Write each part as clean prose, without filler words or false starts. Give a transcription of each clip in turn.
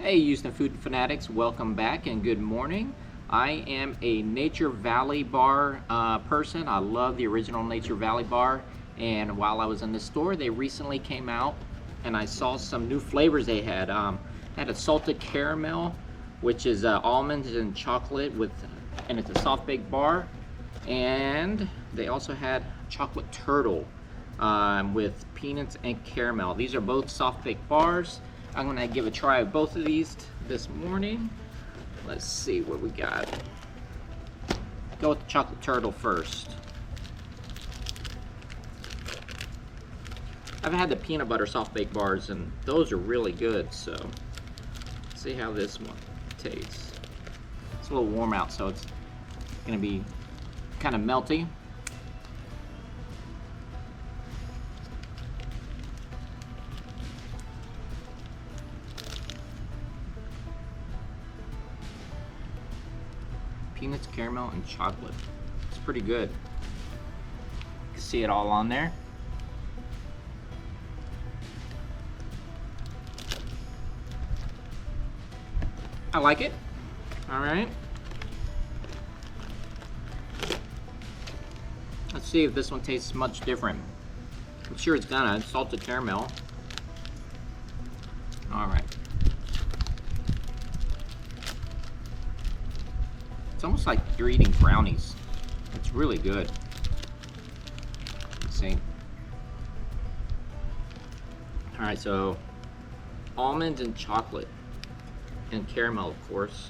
Hey Houston Food Fanatics, welcome back and good morning. I am a Nature Valley bar person. I love the original Nature Valley bar, and while I was in the store they recently came out and I saw some new flavors they had. Had a salted caramel, which is almonds and chocolate and it's a soft baked bar, and they also had chocolate turtle with peanuts and caramel. These are both soft baked bars. I'm gonna give a try of both of these this morning. Let's see what we got. Go with the chocolate turtle first. I've had the peanut butter soft baked bars and those are really good, so let's see how this one tastes. It's a little warm out, so it's gonna be kind of melty. Peanuts, caramel, and chocolate. It's pretty good. You can see it all on there. I like it. All right. Let's see if this one tastes much different. I'm sure it's gonna. Salted caramel. All right. It's almost like you're eating brownies. It's really good. Let's see. All right, so almonds and chocolate and caramel, of course.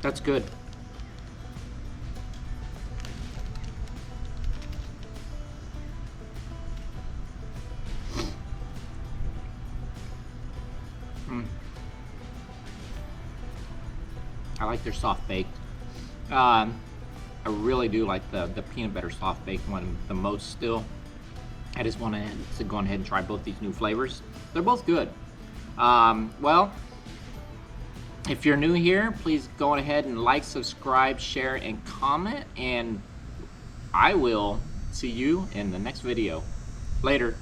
That's good. I like their soft baked. I really do like the peanut butter soft baked one the most still. I just want to go ahead and try both these new flavors. They're both good. Well, if you're new here, please go ahead and like, subscribe, share, and comment. And I will see you in the next video. Later.